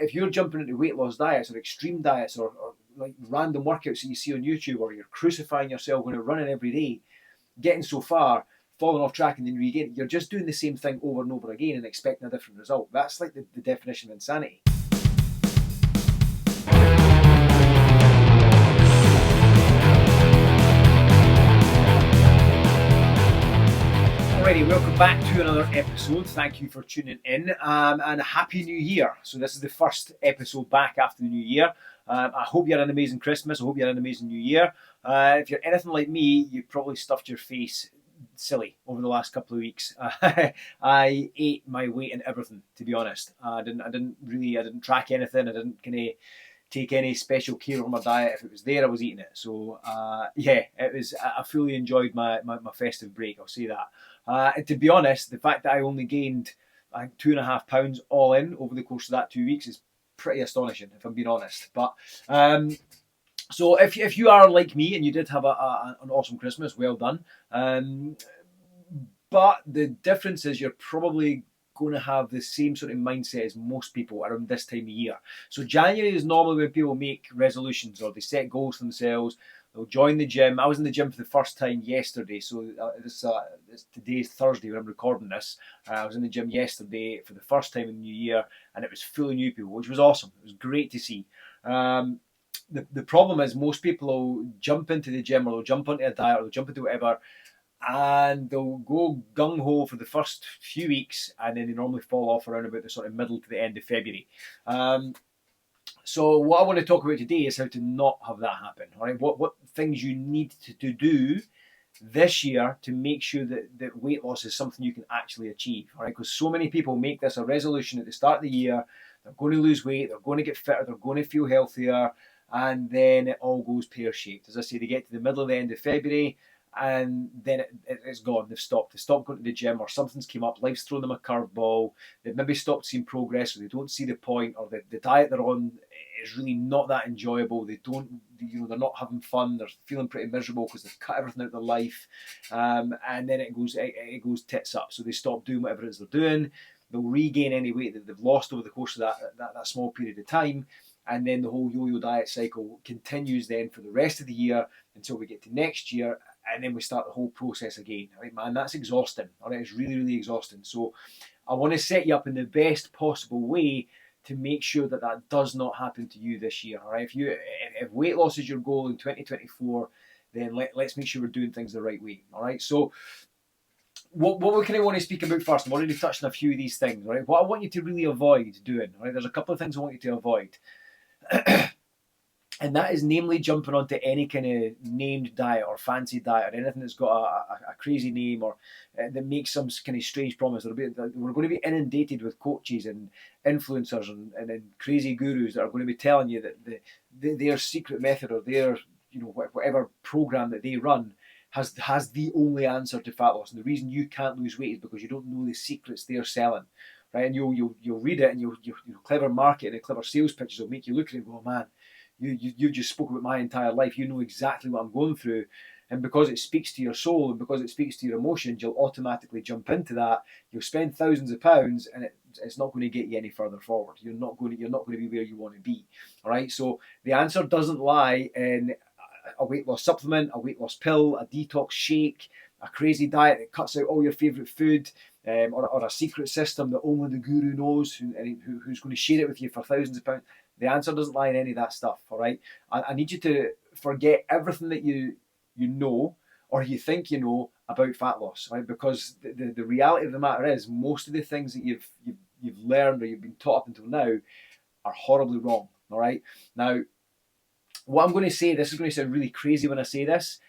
if you're jumping into weight loss diets or extreme diets or like random workouts that you see on YouTube, or you're crucifying yourself when you're running every day, getting so far, falling off track and then regain, you're just doing the same thing over and over again and expecting a different result. That's like the definition of insanity. Alrighty, welcome back to another episode. Thank you for tuning in, and a happy new year. So this is the first episode back after the new year. I hope you had an amazing Christmas. I hope you had an amazing new year. If you're anything like me, you probably stuffed your face silly over the last couple of weeks. I ate my weight in everything, to be honest. I didn't track anything. I didn't kind of take any special care on my diet. If it was there, I was eating it. So yeah, it was. I fully enjoyed my festive break. I'll say that. And to be honest, the fact that I only gained, I think, 2.5 pounds all in over the course of that 2 weeks is pretty astonishing, if I'm being honest. But so if you are like me and you did have an awesome Christmas, well done. But the difference is you're probably going to have the same sort of mindset as most people around this time of year. So January is normally when people make resolutions or they set goals for themselves. They'll join the gym. I was in the gym for the first time yesterday. So today's Thursday when I'm recording this. I was in the gym yesterday for the first time in the new year, and it was full of new people, which was awesome. It was great to see. The problem is most people will jump into the gym, or they'll jump onto a diet, or they'll jump into whatever, and they'll go gung-ho for the first few weeks, and then they normally fall off around about the sort of middle to the end of February. So what I want to talk about today is how to not have that happen. All right, what things you need to do this year to make sure that weight loss is something you can actually achieve. All right, because so many people make this a resolution at the start of the year. They're going to lose weight, they're going to get fitter, they're going to feel healthier, and then it all goes pear-shaped. As I say, they get to the middle of the end of February, and then it's gone. They've stopped. They stopped going to the gym, or something's came up. Life's thrown them a curveball. They've maybe stopped seeing progress, or they don't see the point, or the diet they're on is really not that enjoyable. They're not having fun. They're feeling pretty miserable because they've cut everything out of their life, and then it goes tits up. So they stop doing whatever it is they're doing. They'll regain any weight that they've lost over the course of that small period of time. And then the whole yo-yo diet cycle continues then for the rest of the year until we get to next year, and then we start the whole process again. All right, man, that's exhausting. All right, it's really, really exhausting. So I want to set you up in the best possible way to make sure that does not happen to you this year. All right, if weight loss is your goal in 2024, then let's make sure we're doing things the right way. All right, so what we kind of want to speak about first, I've already touched on a few of these things. All right, what I want you to really avoid doing. All right, there's a couple of things I want you to avoid. And that is namely jumping onto any kind of named diet or fancy diet or anything that's got a crazy name, or that makes some kind of strange promise. We're going to be inundated with coaches and influencers and crazy gurus that are going to be telling you that their secret method, or their whatever program that they run has the only answer to fat loss. And the reason you can't lose weight is because you don't know the secrets they're selling. Right, and you'll read it, and you'll clever marketing and clever sales pitches will make you look at it and go, oh man, you just spoke about my entire life. You know exactly what I'm going through, and because it speaks to your soul and because it speaks to your emotions, you'll automatically jump into that. You'll spend thousands of pounds, and it's not going to get you any further forward. You're not going to be where you want to be. All right, so the answer doesn't lie in a weight loss supplement, a weight loss pill, a detox shake, a crazy diet that cuts out all your favourite food. Or a secret system that only the guru knows, who's going to share it with you for thousands of pounds. The answer doesn't lie in any of that stuff. All right, I need you to forget everything that you know or you think you know about fat loss, right? Because the reality of the matter is, most of the things that you've learned or you've been taught up until now are horribly wrong. All right, now what I'm going to say, this is going to sound really crazy when I say this,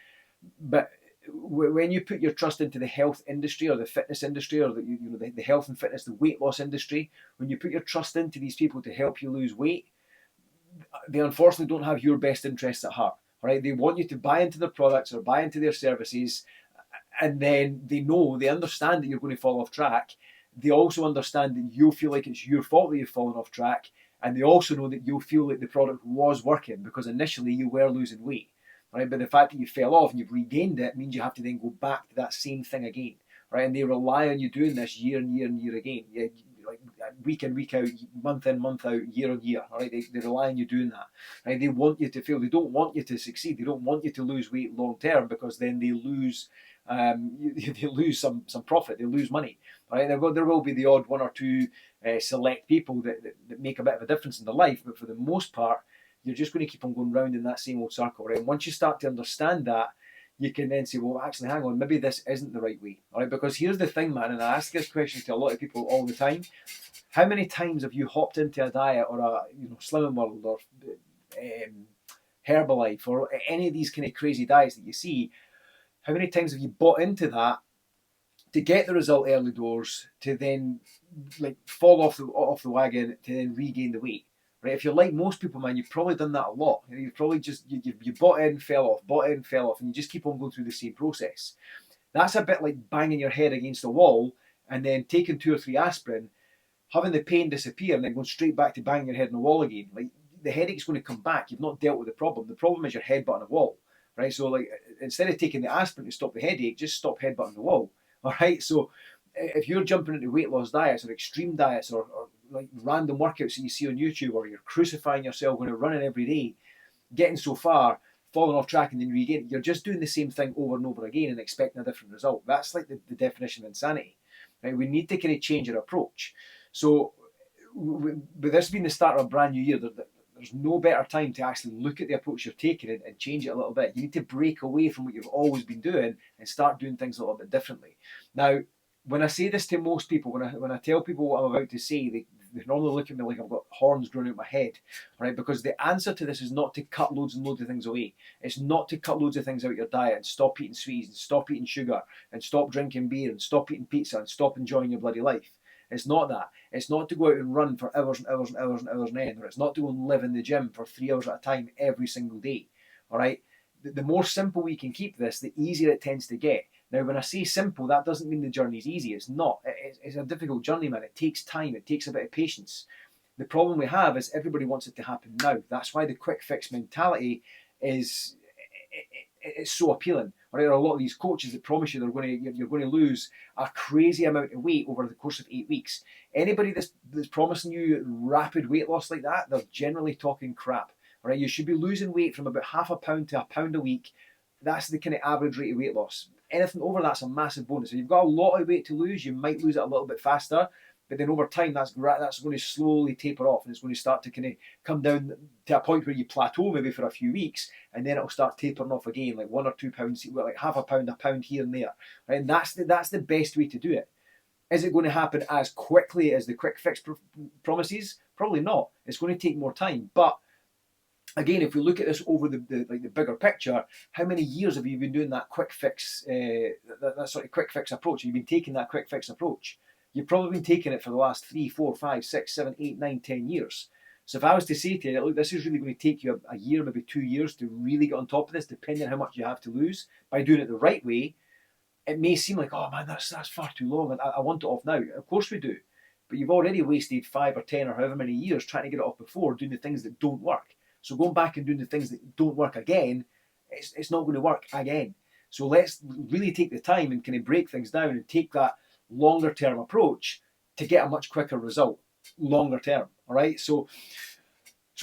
but when you put your trust into the health industry or the fitness industry, or the health and fitness, the weight loss industry, when you put your trust into these people to help you lose weight, they unfortunately don't have your best interests at heart. Right? They want you to buy into their products or buy into their services, and then they understand that you're going to fall off track. They also understand that you'll feel like it's your fault that you've fallen off track, and they also know that you'll feel like the product was working because initially you were losing weight. Right, but the fact that you fell off and you've regained it means you have to then go back to that same thing again, right? And they rely on you doing this year and year and year again. like week in, week out, month in, month out, year on year. All right, they rely on you doing that. Right, they want you to fail. They don't want you to succeed. They don't want you to lose weight long term, because then they lose. They lose some profit. They lose money. All right, there will be the odd one or two select people that make a bit of a difference in their life, but for the most part, you're just going to keep on going round in that same old circle. Right, and once you start to understand that, you can then say, well, actually, hang on, maybe this isn't the right way. All right, because here's the thing, man, and I ask this question to a lot of people all the time. How many times have you hopped into a diet or a Slimming World or Herbalife or any of these kind of crazy diets that you see? How many times have you bought into that to get the result early doors, to then like fall off the wagon, to then regain the weight? Right? If you're like most people, man, you've probably done that a lot. You've probably just you bought in, fell off, and you just keep on going through the same process. That's a bit like banging your head against a wall and then taking 2 or 3 aspirin, having the pain disappear, and then going straight back to banging your head on the wall again. Like, the headache's going to come back. You've not dealt with the problem. The problem is your headbutting a wall, right? So like, instead of taking the aspirin to stop the headache, just stop headbutting the wall. All right. So if you're jumping into weight loss diets or extreme diets or like random workouts that you see on YouTube, or you're crucifying yourself when you're running every day, getting so far, falling off track, and then regain, you're just doing the same thing over and over again and expecting a different result. That's like the definition of insanity. Right? We need to kind of change our approach. So with this being the start of a brand new year, there's no better time to actually look at the approach you're taking and change it a little bit. You need to break away from what you've always been doing and start doing things a little bit differently. Now, when I say this to most people, when I tell people what I'm about to say, they normally look at me like I've got horns growing out my head, right? Because the answer to this is not to cut loads and loads of things away. It's not to cut loads of things out of your diet and stop eating sweets and stop eating sugar and stop drinking beer and stop eating pizza and stop enjoying your bloody life. It's not that. It's not to go out and run for hours and hours and hours and hours on end, or it's not to go and live in the gym for 3 hours at a time every single day. All right? The more simple we can keep this, the easier it tends to get. Now, when I say simple, that doesn't mean the journey's easy. It's not. It's a difficult journey, man. It takes time. It takes a bit of patience. The problem we have is everybody wants it to happen now. That's why the quick fix mentality is it's so appealing. Right? There are a lot of these coaches that promise you you're going to lose a crazy amount of weight over the course of 8 weeks. Anybody that's promising you rapid weight loss like that, they're generally talking crap. Right? You should be losing weight from about half a pound to a pound a week. That's the kind of average rate of weight loss. Anything over that's a massive bonus. If you've got a lot of weight to lose, you might lose it a little bit faster, but then over time that's going to slowly taper off, and it's going to start to kind of come down to a point where you plateau maybe for a few weeks, and then it'll start tapering off again, like 1 or 2 pounds, like half a pound here and there. Right? And that's the best way to do it. Is it going to happen as quickly as the quick fix promises? Probably not. It's going to take more time, but again, if we look at this over the bigger picture, how many years have you been doing that quick fix, that sort of quick fix approach? You've been taking that quick fix approach. You've probably been taking it for the last 3, 4, 5, 6, 7, 8, 9, 10 years. So if I was to say to you, look, this is really going to take you a year, maybe 2 years to really get on top of this, depending on how much you have to lose, by doing it the right way, it may seem like, oh man, that's far too long, and I want it off now. Of course we do. But you've already wasted 5 or 10 or however many years trying to get it off before, doing the things that don't work. So going back and doing the things that don't work again, it's not going to work again. So let's really take the time and kind of break things down and take that longer term approach to get a much quicker result, longer term. All right. So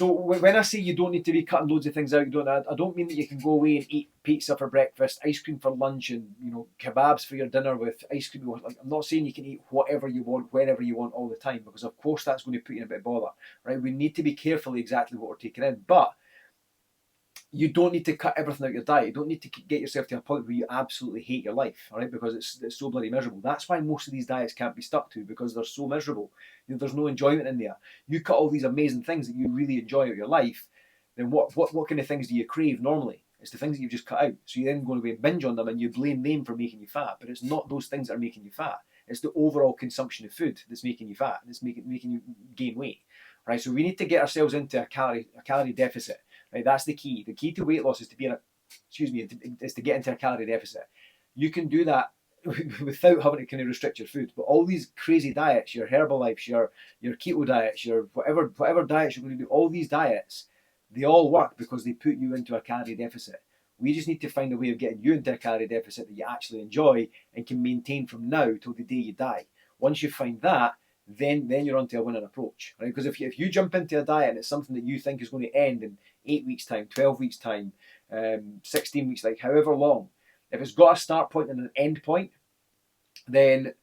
when I say you don't need to be cutting loads of things out, I don't mean that you can go away and eat pizza for breakfast, ice cream for lunch, and kebabs for your dinner with ice cream. Like, I'm not saying you can eat whatever you want, whenever you want, all the time, because of course that's going to put you in a bit of bother. Right? We need to be careful exactly what we're taking in, but you don't need to cut everything out of your diet. You don't need to get yourself to a point where you absolutely hate your life, all right? Because it's so bloody miserable. That's why most of these diets can't be stuck to, because they're so miserable. There's no enjoyment in there. You cut all these amazing things that you really enjoy out of your life, then what kind of things do you crave normally? It's the things that you've just cut out. So you then go away and binge on them, and you blame them for making you fat. But it's not those things that are making you fat. It's the overall consumption of food that's making you fat. That's making you gain weight, right? So we need to get ourselves into a calorie deficit. Right, that's the key. The key to weight loss is to get into a calorie deficit. You can do that without having to kind of restrict your food. But all these crazy diets, your Herbalifes, your keto diets, your whatever diets you're going to do, all these diets, they all work because they put you into a calorie deficit. We just need to find a way of getting you into a calorie deficit that you actually enjoy and can maintain from now till the day you die. Once you find that, then you're onto a winning approach, right? Because if you jump into a diet and it's something that you think is going to end in 8 weeks time, 12 weeks time, 16 weeks, like however long, if it's got a start point and an end point, then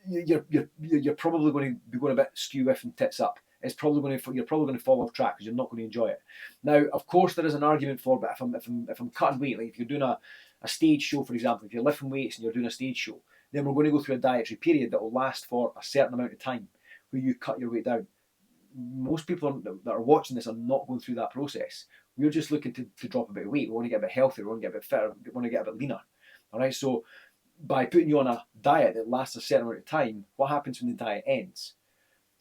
you're probably going to be going a bit skew with and tits up. You're probably going to fall off track because you're not going to enjoy it. Now, of course, there is an argument for, but if I'm cutting weight, like if you're doing a stage show, for example, if you're lifting weights and you're doing a stage show, then we're going to go through a dietary period that will last for a certain amount of time where you cut your weight down. Most people that are watching this are not going through that process. We're just looking to drop a bit of weight. We want to get a bit healthier. We want to get a bit fitter. We want to get a bit leaner. All right. So by putting you on a diet that lasts a certain amount of time, what happens when the diet ends?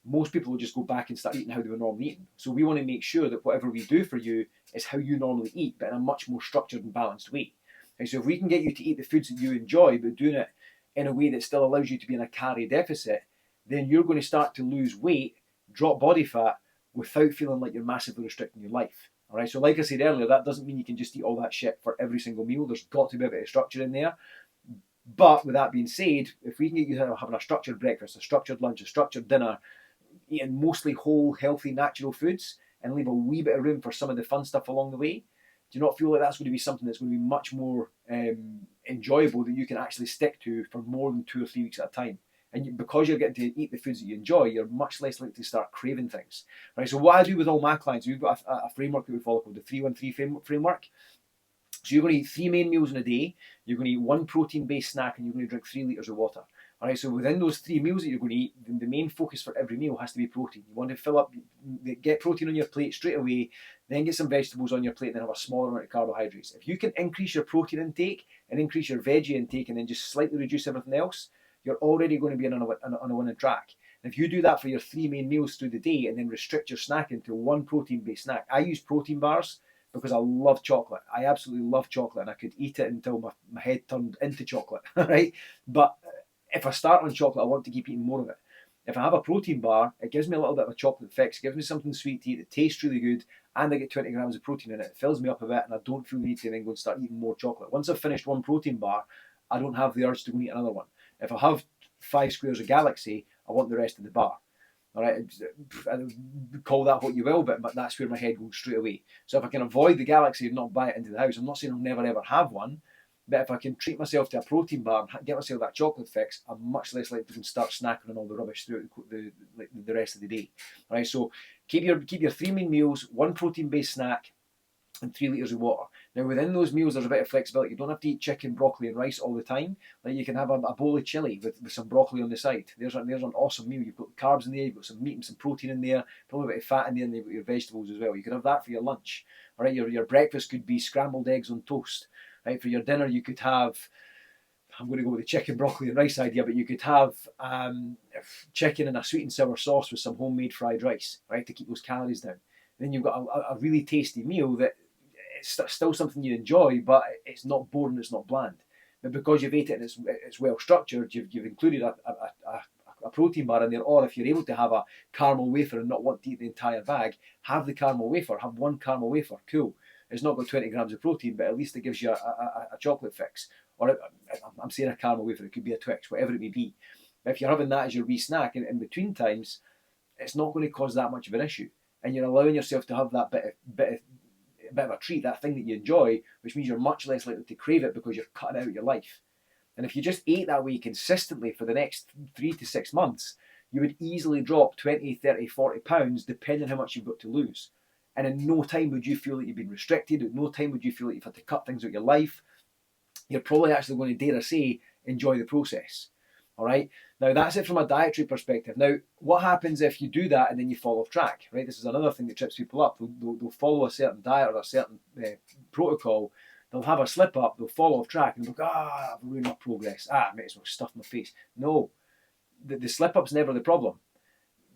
Most people will just go back and start eating how they were normally eating. So we want to make sure that whatever we do for you is how you normally eat, but in a much more structured and balanced way. And so if we can get you to eat the foods that you enjoy, but doing it in a way that still allows you to be in a calorie deficit, then you're going to start to lose weight, drop body fat, without feeling like you're massively restricting your life. All right. So like I said earlier, that doesn't mean you can just eat all that shit for every single meal. There's got to be a bit of structure in there. But with that being said, if we can get you having a structured breakfast, a structured lunch, a structured dinner, eating mostly whole, healthy, natural foods, and leave a wee bit of room for some of the fun stuff along the way, do you not feel like that's going to be something that's going to be much more enjoyable, that you can actually stick to for more than 2 or 3 weeks at a time? And because you're getting to eat the foods that you enjoy, you're much less likely to start craving things. Right. So what I do with all my clients, we've got a framework that we follow called the 3-1-3 framework. So you're going to eat 3 main meals in a day, you're going to eat 1 protein-based snack, and you're going to drink 3 litres of water. All right, so within those 3 meals that you're going to eat, the main focus for every meal has to be protein. You want to fill up, get protein on your plate straight away, then get some vegetables on your plate, and then have a smaller amount of carbohydrates. If you can increase your protein intake and increase your veggie intake and then just slightly reduce everything else, you're already going to be on a winning track. And if you do that for your 3 main meals through the day and then restrict your snacking to 1 protein-based snack, I use protein bars because I love chocolate. I absolutely love chocolate, and I could eat it until my head turned into chocolate, right? But if I start on chocolate, I want to keep eating more of it. If I have a protein bar, it gives me a little bit of a chocolate fix. It gives me something sweet to eat that tastes really good, and I get 20 grams of protein in it. It fills me up a bit, and I don't feel the need to then go and start eating more chocolate. Once I've finished 1 protein bar, I don't have the urge to go and eat another one. If I have 5 squares of Galaxy, I want the rest of the bar. All right, call that what you will, but that's where my head goes straight away. So if I can avoid the Galaxy and not buy it into the house, I'm not saying I'll never ever have one, but if I can treat myself to a protein bar and get myself that chocolate fix, I'm much less likely to start snacking on all the rubbish throughout the rest of the day. All right, so keep your 3 main meals, 1 protein-based snack, and 3 litres of water. Now within those meals there's a bit of flexibility. You don't have to eat chicken, broccoli and rice all the time. Like you can have a bowl of chili with some broccoli on the side. There's an awesome meal. You've got carbs in there, you've got some meat and some protein in there, probably a bit of fat in there, and you've got your vegetables as well. You can have that for your lunch. All right, your breakfast could be scrambled eggs on toast. Right, for your dinner you could have, I'm going to go with the chicken, broccoli and rice idea, but you could have chicken in a sweet and sour sauce with some homemade fried rice, right, to keep those calories down. Then you've got a really tasty meal that it's still something you enjoy, but it's not boring, it's not bland. But because you've ate it and it's well structured, you've included a protein bar in there, or if you're able to have a caramel wafer and not want to eat the entire bag, have the caramel wafer, have 1 caramel wafer, cool. It's not got 20 grams of protein, but at least it gives you a chocolate fix. Or I'm saying a caramel wafer, it could be a Twix, whatever it may be. But if you're having that as your wee snack in between times, it's not going to cause that much of an issue. And you're allowing yourself to have that bit of a treat, that thing that you enjoy, which means you're much less likely to crave it because you're cutting out your life. And if you just ate that way consistently for the next 3 to 6 months, you would easily drop 20, 30, 40 pounds, depending on how much you've got to lose. And in no time would you feel that you've been restricted. In no time would you feel that you've had to cut things out of your life. You're probably actually going to, dare I say, enjoy the process. All right. Now that's it from a dietary perspective. Now, what happens if you do that and then you fall off track? Right. This is another thing that trips people up. They'll follow a certain diet or a certain protocol. They'll have a slip up. They'll fall off track and they'll go, I've ruined my progress. I might as well stuff my face. No, the slip up's never the problem.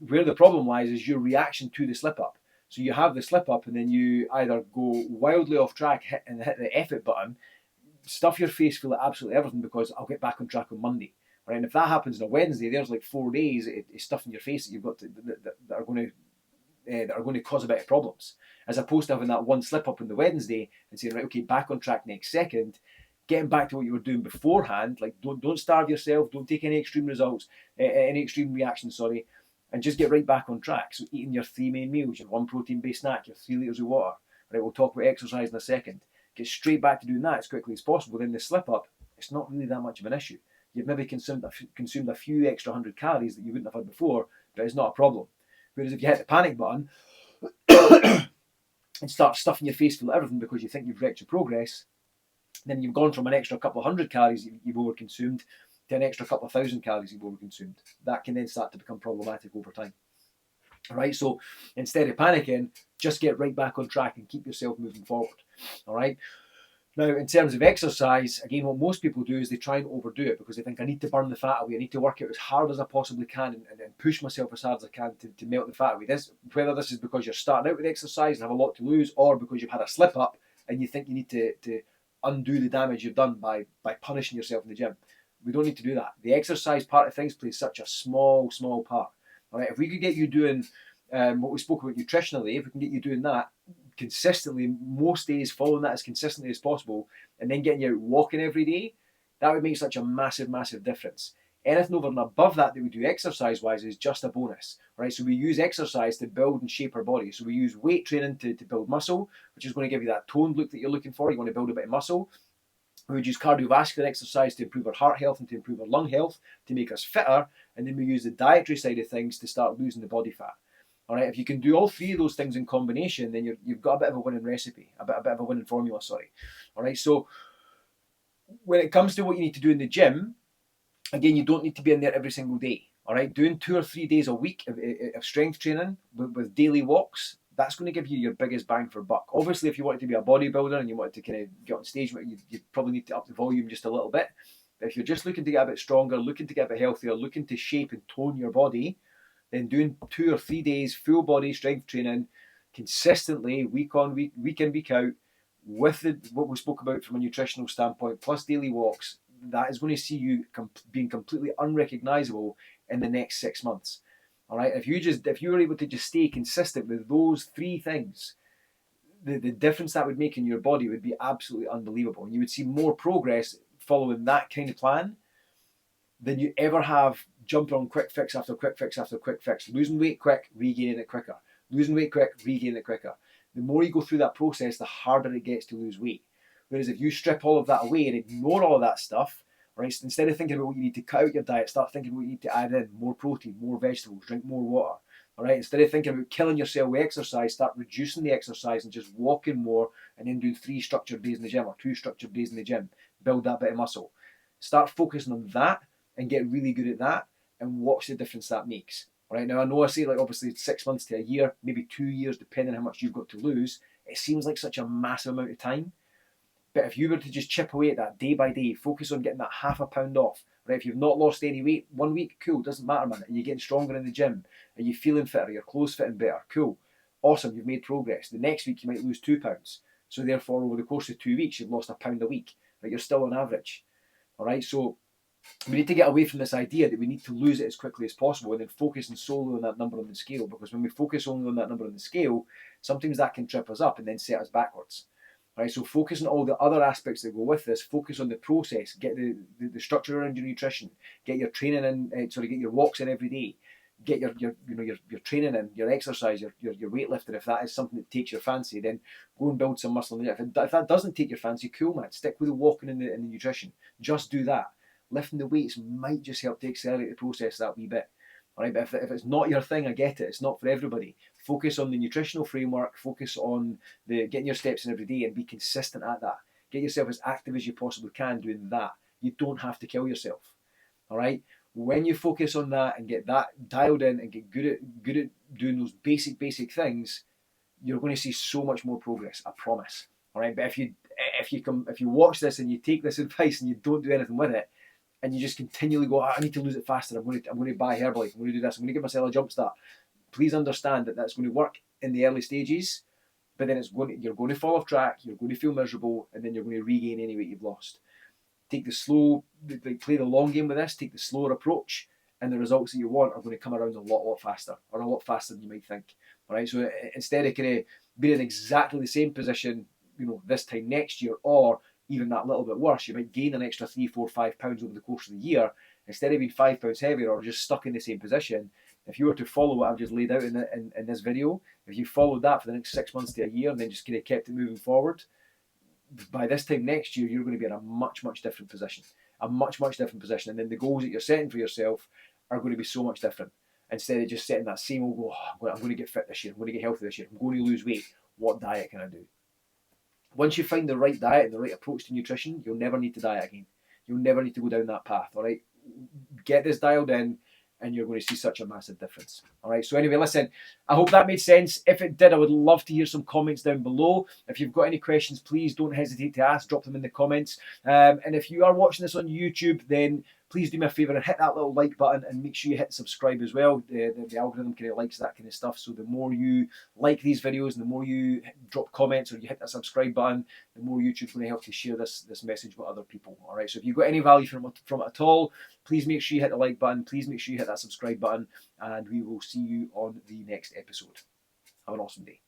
Where the problem lies is your reaction to the slip up. So you have the slip up and then you either go wildly off track and hit the F it button, stuff your face full of absolutely everything because I'll get back on track on Monday. Right? And if that happens on a Wednesday, there's like 4 days it's stuff in your face that you've got that are going to cause a bit of problems. As opposed to having that one slip up on the Wednesday and saying, right, okay, back on track next second, getting back to what you were doing beforehand. Like don't starve yourself, don't take any extreme results, any extreme reactions, sorry. and just get right back on track. So eating your 3 main meals, your 1 protein-based snack, your 3 litres of water. Right, we'll talk about exercise in a second. Get straight back to doing that as quickly as possible. Then the slip up, it's not really that much of an issue. You've maybe consumed a few extra 100 calories that you wouldn't have had before, but it's not a problem. Whereas if you hit the panic button and start stuffing your face full of everything because you think you've wrecked your progress, then you've gone from an extra couple of 100 calories you've overconsumed to an extra couple of 1,000 calories you've overconsumed. That can then start to become problematic over time. All right, so instead of panicking, just get right back on track and keep yourself moving forward. All right. Now, in terms of exercise, again, what most people do is they try and overdo it because they think, I need to burn the fat away. I need to work out as hard as I possibly can and push myself as hard as I can to melt the fat away. Whether this is because you're starting out with exercise and have a lot to lose, or because you've had a slip up and you think you need to undo the damage you've done by punishing yourself in the gym. We don't need to do that. The exercise part of things plays such a small part. All right, if we could get you doing what we spoke about nutritionally, if we can get you doing that consistently, most days, following that as consistently as possible, and then getting you out walking every day, that would make such a massive difference. Anything over and above that we do exercise-wise is just a bonus. Right? So we use exercise to build and shape our body. So we use weight training to build muscle, which is going to give you that toned look that you're looking for. You want to build a bit of muscle. We would use cardiovascular exercise to improve our heart health and to improve our lung health, to make us fitter. And then we use the dietary side of things to start losing the body fat. All right, if you can do all 3 of those things in combination, then you've got a bit of a winning recipe, a bit of a winning formula, sorry. All right, so when it comes to what you need to do in the gym, again, you don't need to be in there every single day. All right, doing 2 or 3 days a week of strength training with daily walks, that's going to give you your biggest bang for buck. Obviously, if you wanted to be a bodybuilder and you wanted to kind of get on stage, you probably need to up the volume just a little bit. But if you're just looking to get a bit stronger, looking to get a bit healthier, looking to shape and tone your body, then doing 2 or 3 days full body strength training consistently, week on week, week in, week out, with what we spoke about from a nutritional standpoint, plus daily walks, that is going to see you being completely unrecognisable in the next 6 months. All right, if you were able to just stay consistent with those 3 things, the difference that would make in your body would be absolutely unbelievable. And you would see more progress following that kind of plan than you ever have jumping on quick fix after quick fix after quick fix, losing weight quick, regaining it quicker, losing weight quick, regaining it quicker. The more you go through that process, the harder it gets to lose weight. Whereas if you strip all of that away and ignore all of that stuff, right, instead of thinking about what you need to cut out your diet, start thinking what you need to add in: more protein, more vegetables, drink more water. All right, instead of thinking about killing yourself with exercise, start reducing the exercise and just walking more, and then doing 3 structured days in the gym or 2 structured days in the gym. Build that bit of muscle. Start focusing on that and get really good at that, and watch the difference that makes. All right, now I know I say, like, obviously 6 months to a year, maybe 2 years, depending on how much you've got to lose. It seems like such a massive amount of time. But if you were to just chip away at that day by day, focus on getting that half a pound off, right? If you've not lost any weight 1 week, cool, doesn't matter, man. Are you getting stronger in the gym? Are you feeling fitter? Are your clothes fitting better? Cool. Awesome, you've made progress. The next week you might lose 2 pounds. So therefore, over the course of 2 weeks, you've lost a pound a week. Right? You're still on average. All right, so we need to get away from this idea that we need to lose it as quickly as possible and then focusing solely on that number on the scale. Because when we focus only on that number on the scale, sometimes that can trip us up and then set us backwards. Right, so focus on all the other aspects that go with this. Focus on the process. Get the structure around your nutrition. Get your training in. Get your walks in every day. Get your training in, your exercise, your weightlifting. If that is something that takes your fancy, then go and build some muscle. If that doesn't take your fancy, cool, man. Stick with the walking and the nutrition. Just do that. Lifting the weights might just help to accelerate the process that wee bit. All right, but if it's not your thing, I get it. It's not for everybody. Focus on the nutritional framework. Focus on getting your steps in every day and be consistent at that. Get yourself as active as you possibly can doing that. You don't have to kill yourself. All right. When you focus on that and get that dialed in and get good at doing those basic things, you're going to see so much more progress. I promise. All right. But if you watch this and you take this advice and you don't do anything with it, and you just continually go, I need to lose it faster. I'm going to buy Herbalife. I'm going to do this. I'm going to give myself a jump start. Please understand that that's going to work in the early stages, but then you're going to fall off track. You're going to feel miserable, and then you're going to regain any weight you've lost. Take the slow, play the long game with this. Take the slower approach, and the results that you want are going to come around a lot faster, or a lot faster than you might think. All right. So instead of kind of being in exactly the same position, this time next year, or even that little bit worse, you might gain an extra 3, 4, 5 pounds over the course of the year. Instead of being 5 pounds heavier or just stuck in the same position, If you were to follow what I've just laid out in this video, if you followed that for the next 6 months to a year and then just kind of kept it moving forward, by this time next year, you're going to be in a much, much different position. A much, much different position. And then the goals that you're setting for yourself are going to be so much different. Instead of just setting that same old goal, I'm going to get fit this year, I'm going to get healthy this year, I'm going to lose weight. What diet can I do? Once you find the right diet and the right approach to nutrition, you'll never need to diet again. You'll never need to go down that path, all right? Get this dialed in and you're going to see such a massive difference. All right, so anyway, listen, I hope that made sense. If it did, I would love to hear some comments down below. If you've got any questions, please don't hesitate to ask, drop them in the comments. And if you are watching this on YouTube, then please do me a favour and hit that little like button and make sure you hit subscribe as well. The algorithm kind of likes that kind of stuff. So the more you like these videos and the more you drop comments or you hit that subscribe button, the more YouTube's going to help you share this message with other people. All right, so if you've got any value from it at all, please make sure you hit the like button. Please make sure you hit that subscribe button. And we will see you on the next episode. Have an awesome day.